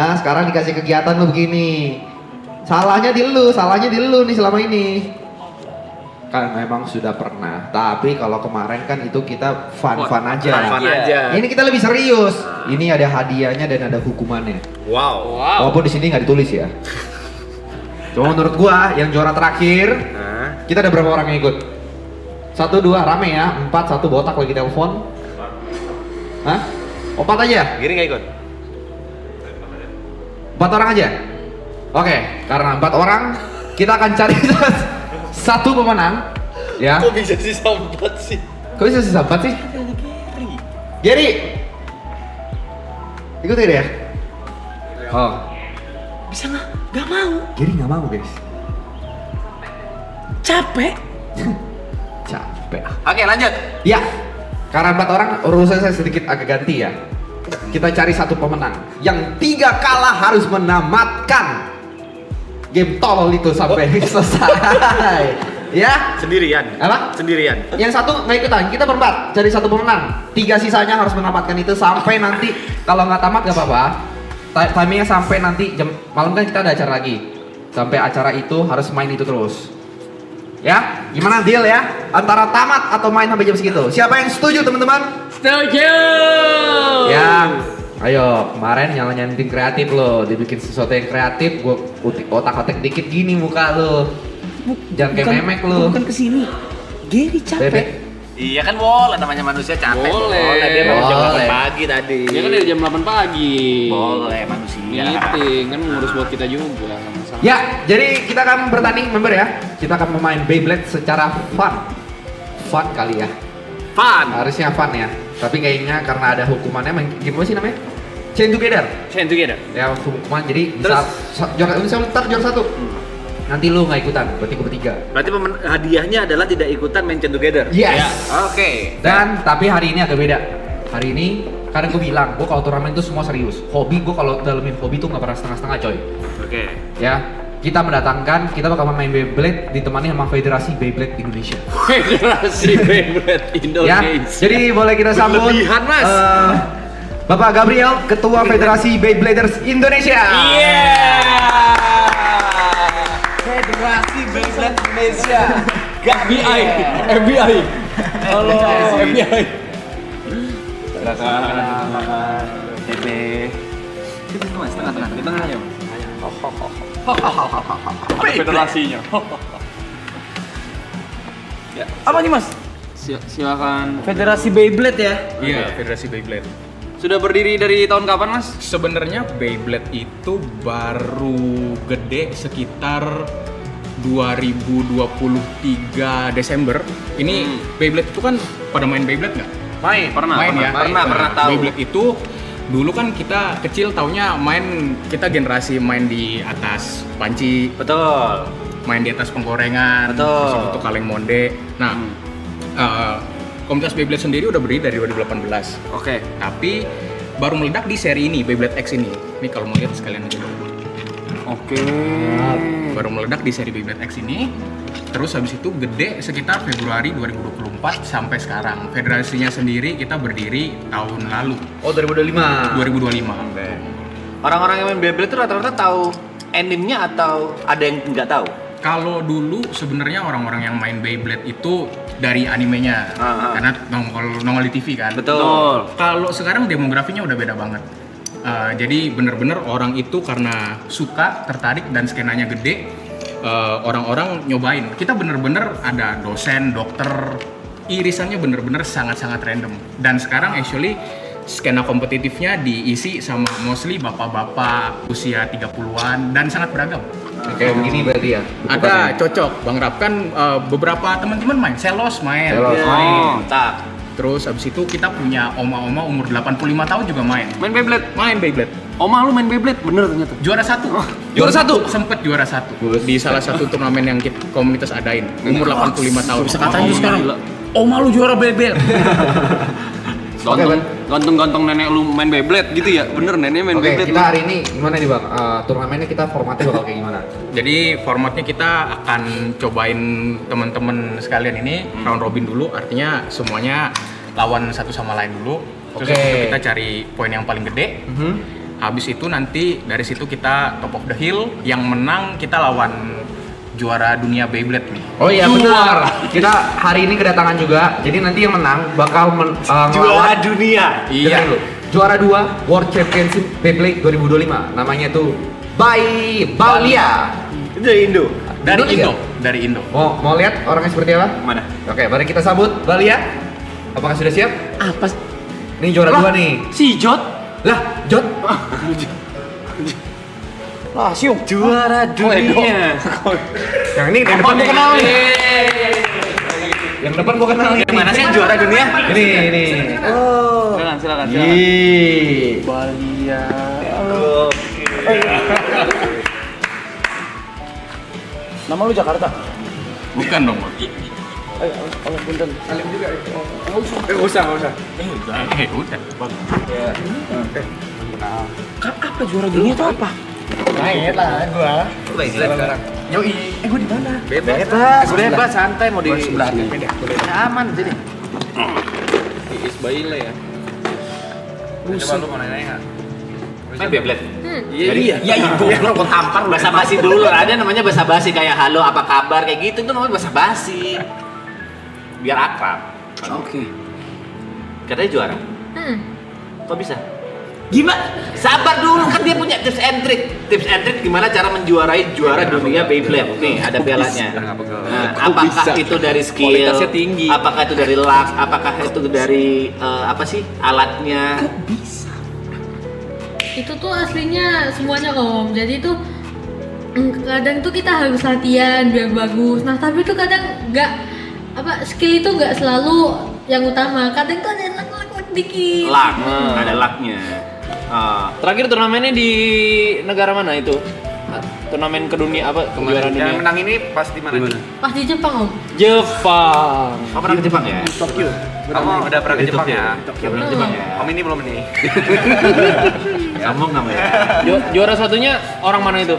Nah, sekarang dikasih kegiatan lu begini. Salahnya di lu nih selama ini. Kan memang sudah pernah, tapi kalau kemarin kan itu kita fun aja. Fun aja. Ini kita lebih serius. Ini ada hadiahnya dan ada hukumannya. Wow. Walaupun di sini nggak ditulis ya. Cuma menurut gua yang juara terakhir, kita ada berapa orang yang ikut? 1, 2, rame ya. 4, 1 botak lagi telepon. Hah? 4 aja? Giri nggak ikut? 4 orang aja? Oke, karena 4 orang, kita akan cari satu pemenang. Ya. Kok bisa sih sambat sih? Kok bisa sih sambat sih? Gary! Ikut tidak ya? Oh. Bisa nggak? Gak mau. Gary nggak mau guys. Capek. Capek. Oke, lanjut. Ya, karena 4 orang urusan saya sedikit agak ganti ya. Kita cari satu pemenang yang 3 kalah harus menamatkan game tolol itu sampai selesai. Ya? Sendirian. Apa? Sendirian. Yang satu nggak ikutan, kita berempat cari satu pemenang. 3 sisanya harus menamatkan itu sampai nanti kalau nggak tamat nggak apa-apa. Timingnya sampai nanti jam malam kan kita ada acara lagi. Sampai acara itu harus main itu terus. Ya, gimana deal ya? Antara tamat atau main sampai jam segitu. Siapa yang setuju teman-teman? Setuju. Ya, ayo kemarin nyala-nyalain tim kreatif lo, dibikin sesuatu yang kreatif, gua otak-otak dikit gini muka lo. Jangan kayak memek lo. Bukan kesini. Gary capek. Bebek. Iya kan boleh, namanya manusia capek. Boleh. Dia baru jam Boleh. 8 pagi tadi. Dia kan dari jam 8 pagi. Boleh manusia. Meeting kan ngurus buat kita juga. Nggak masalah. Ya, jadi kita akan bertanding member ya. Kita akan bermain Beyblade secara fun. Fun kali ya. Fun. Harusnya fun ya. Tapi kayaknya karena ada hukumannya, game apa sih namanya? Chain Together. Chain together. Ya hukuman jadi Terus? misal ntar juara 1. Nanti lu nggak ikutan, berarti gue bertiga. Berarti hadiahnya adalah tidak ikutan main chain together. Yes. Oke. Dan tapi hari ini agak beda. Hari ini karena gue bilang, gue kalau turnamen itu semua serius. Hobi gue kalau dalemin hobi tuh nggak pernah setengah-setengah coy. Oke. Ya, kita mendatangkan, kita bakal main Beyblade ditemani sama Federasi Beyblade Indonesia. Federasi Beyblade Ya, Indonesia. jadi boleh kita sambut Berlebihan, Mas. Bapak Gabriel, Ketua Federasi Beybladers Indonesia. Federasi Beyblade Indonesia. FBI. FBI. Halo FBI. TP. Itu Mas, tengah-tengah. Di tengah aja, Mas. Federasinya. Ya. Apa nih Mas? Silakan. Federasi Beyblade ya? Iya, Federasi Beyblade. Sudah berdiri dari tahun kapan Mas? Sebenarnya Beyblade itu baru gede sekitar 2023 Desember. Ini Beyblade itu kan pada main Beyblade nggak? Main. Main ya? Pernah tahu. Beyblade itu dulu kan kita kecil taunya main, kita generasi main di atas panci, Betul. main di atas penggorengan, Betul. terus itu kaleng monde. Nah, komunitas Beyblade sendiri udah berdiri dari 2018. Oke. Tapi baru meledak di seri ini, Beyblade X ini. Ini kalau mau lihat sekalian aja dulu. Oke. Baru meledak di seri Beyblade X ini. Terus habis itu gede sekitar Februari 2024 sampai sekarang. Federasinya sendiri kita berdiri tahun lalu, Oh, 2025. 2025. Orang-orang yang main Beyblade itu rata-rata tahu animenya atau ada yang nggak tahu? Kalau dulu sebenarnya orang-orang yang main Beyblade itu dari animenya, karena nongol di TV kan. Betul. Kalau sekarang demografinya udah beda banget. Jadi bener-bener orang itu karena suka, tertarik dan skenanya gede, orang-orang nyobain. Kita bener-bener ada dosen, dokter, irisannya bener-bener sangat-sangat random. Dan sekarang actually skena kompetitifnya diisi sama mostly bapak-bapak usia 30-an dan sangat beragam. Kayak begini berarti ya. Ada cocok, Bang Rap kan beberapa teman-teman main, Selos main. Tak. Terus abis itu kita punya oma-oma umur 85 tahun juga main. Main Beyblade. Main Beyblade. Oma lu main Beyblade bener ternyata. Juara satu. Juara satu? Sempet juara satu di salah satu turnamen yang komunitas adain. Umur 85 tahun. Bisa katain lu sekarang. Oma lu juara Beyblade. Ganteng-ganteng nenek lu main Beyblade gitu ya? Bener neneknya main Oke, Beyblade. kita hari ini gimana nih Bang? Turnamennya kita formatnya bakal kayak gimana? Jadi formatnya kita akan cobain teman-teman sekalian ini round robin dulu, artinya semuanya lawan satu sama lain dulu. Terus Oke. habis itu kita cari poin yang paling gede. Habis itu nanti dari situ kita top of the hill, yang menang kita lawan juara dunia Beyblade nih. Oh iya benar. Kita hari ini kedatangan juga. Jadi nanti yang menang bakal Juara ngelawan dunia. Iya. dengerin dulu. Juara 2 World Championship Beyblade 2025. Namanya tuh Balia. Itu dari Indo. Dari Indonesia? Indo, dari Indo. Mau lihat orangnya seperti apa? Mana? Oke, mari kita sambut Balia. Apakah sudah siap? Apa? Ini juara 2 nih. Si Jot? Lah, Jot. Juara dunia. Yang ini yang depan gua kenal nih. Yang depan gua kenal nih. Yang mana sih yang juara dunia? Ini. Oh. Silakan. Yeay. Balia. Nama lu Jakarta? Bukan dong. Bang. Punten. Enggak usah. Udah. Apa juara dunia itu apa? Main lah gua. Beyblade sekarang. Yoi. Gua di mana? Bebas santai mau di sebelah. aman jadi. Is Baile ya. Coba lu mau nanya enggak? Main Beyblade. Iya. Ya ibu gua tampar basa-basi dulu. Ada namanya basa-basi kayak halo apa kabar kayak gitu itu namanya basa-basi. Biar akrab. Oke. Katanya juara. Kok bisa? Gimana? Sabar dulu kan dia punya tips and trick. Tips and trick gimana cara menjuarai juara dunia Beyblade. Nih ada pialanya. Nah, apakah itu dari skill? Kualitasnya tinggi. Apakah itu dari luck? Apakah itu dari apa sih alatnya? Itu tuh aslinya semuanya Om. Jadi tuh kadang tuh kita harus latihan biar bagus. Nah tapi tuh kadang nggak skill itu nggak selalu yang utama. Kadang tuh ada yang luck dikit. Luck. Ada lucknya. Terakhir turnamennya di negara mana itu? Turnamen ke dunia apa? Kejuaraan dunia. Yang menang ini pas di mana? Pas di Jepang Om. Jepang. Kamu pernah ke Jepang ya? Kamu udah pernah ke Jepang ya? Udah pernah ke Jepang ya? Om ini belum nih. Sambung namanya. Juara satunya orang mana itu?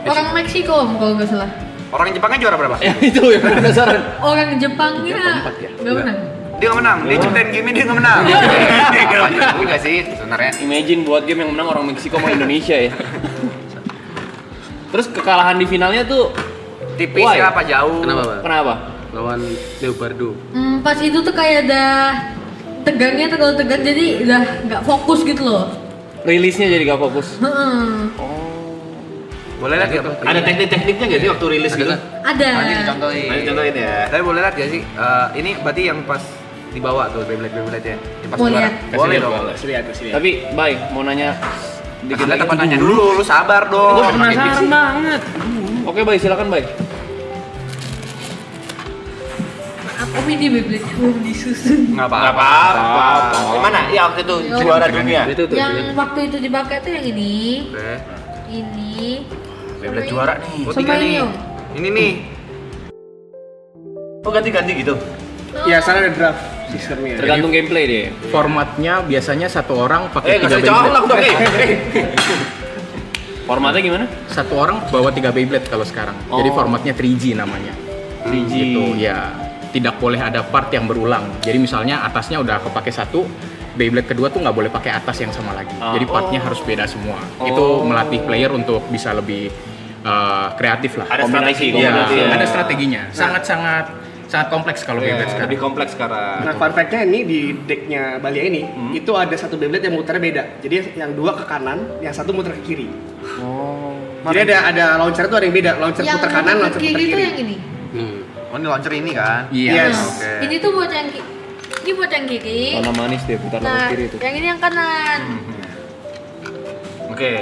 Orang Meksiko Om kalau nggak salah. Orang Jepangnya juara berapa? Ya itu ya penasaran. Orang Jepangnya nggak menang. Dia nggak menang. Dia ciptain game dia nggak menang. Tapi nggak sih sebenarnya. Imagine buat game yang menang orang Meksiko sama Indonesia ya. Terus kekalahan di finalnya tuh Tipis why? ya apa jauh? Kenapa? Lawan Leopardo. Pas itu tuh kayak udah tegangnya terlalu tegang jadi udah nggak fokus gitu loh. Rilisnya jadi gak fokus. Heeh. Boleh lihat gitu. Ada teknik-tekniknya nggak sih waktu rilis gitu? Ada. Nanti dicontohin. Nanti contohin ya. Tapi boleh lihat gak sih? Ini berarti yang pas dibawa tuh Beyblade ya? Yang pas Mau juara. lihat? Boleh dong. Tapi, Bay, mau nanya dikit Kita lagi. apa nanya dulu, lu sabar dong. Gue penasaran banget. Oke, Bay, silakan, Bay. Apa ini Beyblade belum disusun? Nggak Nggak apa-apa. Gimana? Ya waktu itu juara dunia. Yang waktu itu dipakai tuh yang ini, Oke. ini, Beyblade sama juara ini. nih. Oh, Sama tiga ini nih. Om. Ini nih. Oh ganti-ganti gitu. Ya, sana ada draft sistemnya. Tergantung gameplay deh. Formatnya biasanya satu orang pakai Nggak 3 usah dijawab lah Beyblade. udah. Formatnya gimana? Satu orang bawa 3 Beyblade kalau sekarang. Jadi Oh. formatnya 3G namanya. 3G. Gitu, ya. Tidak boleh ada part yang berulang. Jadi misalnya atasnya udah kepake satu, Beyblade kedua tuh nggak boleh pakai atas yang sama lagi. Oh. Jadi partnya harus beda semua. Itu melatih player untuk bisa lebih kreatif lah. Ada Kombinasi, strategi. Iya, kombinasi ya. ada strateginya. Sangat kompleks kalau Beyblade sekarang. Lebih kompleks sekarang. Nah, fun fact-nya ini di decknya Balia ini, itu ada satu Beyblade yang muternya beda. Jadi yang dua ke kanan, yang satu muter ke kiri. Oh. Jadi ada launcher tuh ada yang beda. Launcher Yang puter kanan, launcher puter kiri itu kiri. yang ini. Oh ini launcher ini kan? Iya. Yes. Oke. Ini tuh buat yang ini buat yang kiri. Warna manis deh, putar Nah, ke kiri itu. yang ini yang kanan. Oke.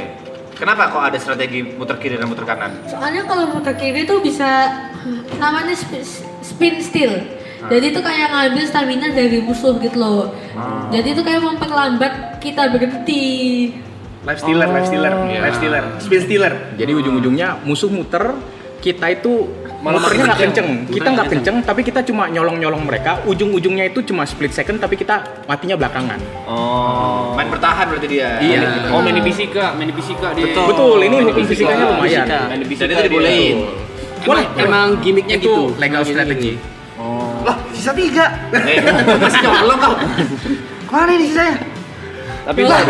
Kenapa kok ada strategi muter kiri dan muter kanan? Soalnya kalau muter kiri tuh bisa namanya spin steal. Jadi itu kayak ngambil stamina dari musuh gitu loh. Jadi itu kayak memperlambat kita berhenti. Life stealer, life stealer, life stealer, spin stealer. Jadi ujung-ujungnya musuh muter, kita itu Malah muternya nggak makin kenceng. kenceng. Kita nggak kenceng, tapi kita cuma nyolong-nyolong mereka. Ujung-ujungnya itu cuma split second, tapi kita matinya belakangan. Oh. Main bertahan berarti dia. Iya. Oh, main di fisika dia. Betul, ini Main di hukum fisikanya lumayan. Main di fisika Dan itu dibolehin. Boleh, Emang gimmicknya itu gitu. legal strategy. Lah, sisa 3. Masih nyolong kau. Mana ini sisanya? Tapi bisa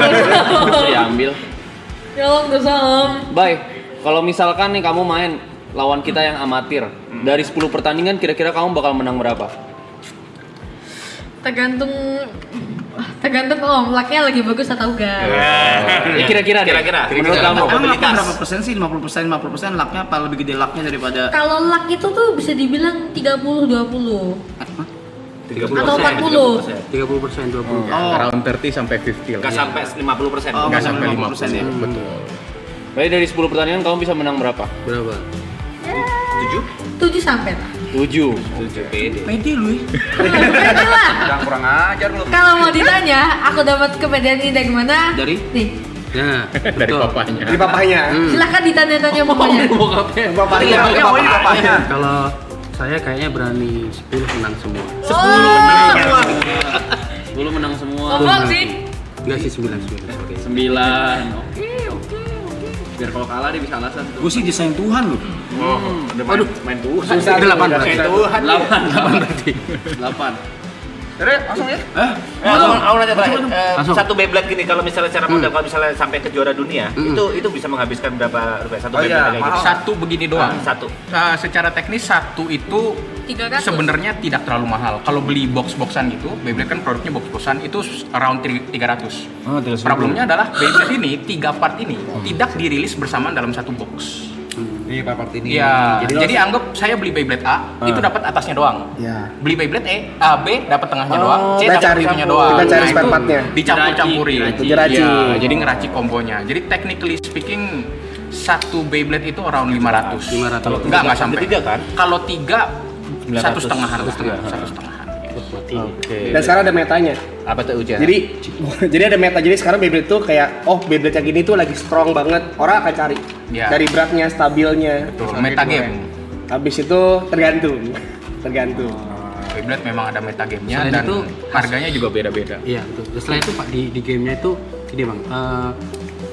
diambil. Ya Allah, dosa Om. Baik, kalau misalkan nih kamu main lawan kita yang amatir, dari 10 pertandingan kira-kira kamu bakal menang berapa? Tergantung Om, lucknya lagi bagus atau enggak. Ya, kira-kira deh. Kira-kira. Menurut kamu? Emang lucknya Probabilitas. berapa persen sih? 50% lucknya apa lebih gede lucknya daripada Kalau luck itu tuh bisa dibilang 30-20 30%. atau 40. 30% 20%? Around 30 sampai 50 Nggak lah. sampai 50%. Oh, Nggak sampai 50 ya? Betul. Baik, dari 10 pertandingan kamu bisa menang berapa? Berapa? 7 sampai lah. 7. Pede. Pede lu ya? Pede lah. Jangan kurang ajar lu. Kalau mau ditanya, aku dapat kepedean ini dari mana? Dari? Nih, Nah, Dari papanya. Dari papahnya. silahkan ditanya-tanya mamanya. Bapaknya. Iya, maunya bapaknya. Kalau saya kayaknya berani 10 menang semua. 10 menang semua. Ngomong sih. Enggak sih 9 sorry. 9. Oke. Biar kalau kalah dia bisa alasan. Gue sih disayang Tuhan loh. Aduh, main Tuhan. Susah. 8 Main berarti. Tuhan. 8 berarti. 8. Tere, langsung ya. Aku nanya terakhir, Langsung. satu Beyblade gini kalau misalnya secara modal kalau misalnya sampai ke juara dunia, itu bisa menghabiskan berapa rupiah satu Oh iya, Beyblade kayak gitu? Satu begini doang. Satu. Secara teknis satu itu 300. sebenarnya tidak terlalu mahal. Kalau beli box-boxan gitu, Beyblade kan produknya box-boxan itu around 300. Problemnya adalah Beyblade ini 3 part ini tidak dirilis bersamaan dalam satu box. Ini part ini. Iya. Jadi anggap saya beli Beyblade A, itu dapat atasnya doang. Ya. Beli Beyblade B dapat tengahnya doang, C kita dapat cari- sampingnya doang. kita cari Nah, spare itu partnya. dicampur-campurin. Diracik. Diracik. Iya, jadi ngeracik kombonya. Jadi technically speaking satu Beyblade itu around 500. 500. Kalau Enggak sampai. tiga kan? Kalau 3 900. 1,5-an lah. Setengah. 1,5-an. Oke. Dan sekarang ada metanya. Apa tuh ujian? Jadi ada meta. Jadi sekarang Beyblade tuh kayak Beyblade yang gini tuh lagi strong banget. Orang akan cari. Iya. Dari beratnya, stabilnya. Betul, metagame. Habis itu tergantung. Beyblade memang ada metagamenya Selain dan itu, harganya juga beda-beda. Iya betul. Setelah itu Pak di gamenya itu ini bang,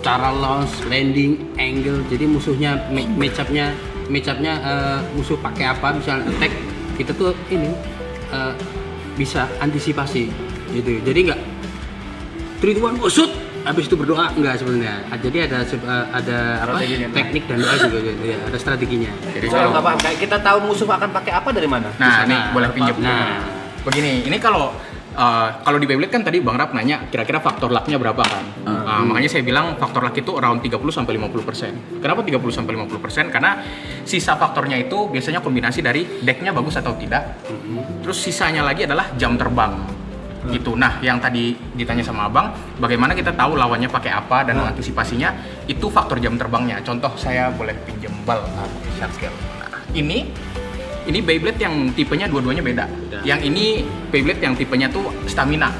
cara launch, landing, angle. Jadi musuhnya match upnya musuh pakai apa, misalnya attack, kita tuh ini bisa antisipasi gitu. Jadi nggak 3, 2, 1 shoot, habis itu berdoa enggak sebenarnya. Jadi ada apa, teknik dan doa juga gitu ya. Ada strateginya. Jadi Soalnya nggak paham, kayak kita tahu musuh akan pakai apa dari mana? Nah, nih boleh pinjam. Nah. Begini, ini kalau di Beyblade kan tadi Bang Rap nanya kira-kira faktor luck-nya berapa kan? Makanya saya bilang faktor luck itu around 30-50%. Kenapa 30-50%? Karena sisa faktornya itu biasanya kombinasi dari decknya bagus atau tidak. Terus sisanya lagi adalah jam terbang. Gitu. Nah, yang tadi ditanya sama Abang, bagaimana kita tahu lawannya pakai apa dan mengantisipasinya, itu faktor jam terbangnya. Contoh saya boleh pinjam bal sharp scale. Nah, ini Beyblade yang tipenya dua-duanya beda. Yang ini Beyblade yang tipenya tuh stamina.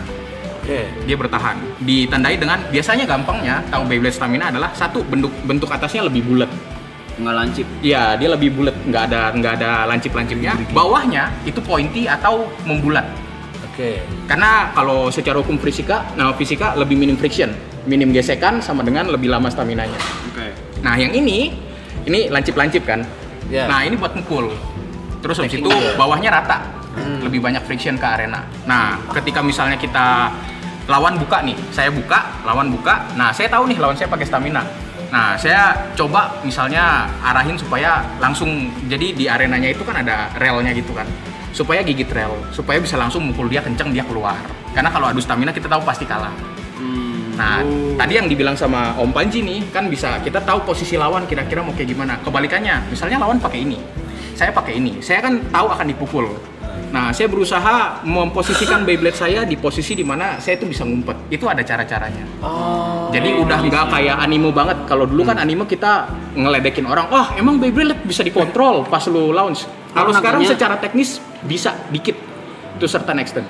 Oke. Dia bertahan. Ditandai dengan biasanya gampangnya tahu Beyblade stamina adalah satu bentuk atasnya lebih bulat. Nggak lancip. Iya, dia lebih bulat, nggak ada lancip-lancipnya. Bawahnya itu pointy atau membulat. Oke. Karena kalau secara hukum fisika lebih minim friction, minim gesekan sama dengan lebih lama staminanya. Oke. Nah, yang ini lancip-lancip kan. Ya. Nah, ini buat mukul. Terus habis itu Technique. bawahnya rata. Lebih banyak friction ke arena. Nah, ketika misalnya kita lawan buka nih, saya buka, lawan buka. Nah, saya tahu nih lawan saya pakai stamina. Nah, saya coba misalnya arahin supaya langsung, jadi di arenanya itu kan ada relnya gitu kan. Supaya gigit rel, supaya bisa langsung mukul dia kenceng, dia keluar. Karena kalau adu stamina kita tahu pasti kalah. Nah, tadi yang dibilang sama Om Panji nih, kan bisa kita tahu posisi lawan kira-kira mau kayak gimana. Kebalikannya, misalnya lawan pakai ini, saya pakai ini, saya kan tahu akan dipukul. Nah, saya berusaha memposisikan Beyblade saya di posisi dimana saya itu bisa ngumpet. Itu ada cara-caranya. Jadi udah nggak kayak anime banget. Kalau dulu kan anime kita ngeledekin orang, wah emang Beyblade bisa dikontrol pas lu launch. Kalau sekarang secara teknis bisa dikit, to certain extent.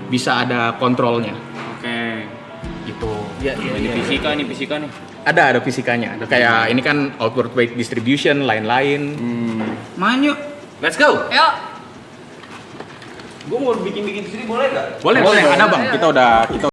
Bisa ada kontrolnya. Oke. Gitu. Ya, Ini fisika nih. Ada fisikanya. Kayak ini kan outward weight distribution, lain-lain. Main yuk. Let's go. Yuk. Gue mau bikin sendiri boleh nggak? Boleh. Ada Bang. Kita udah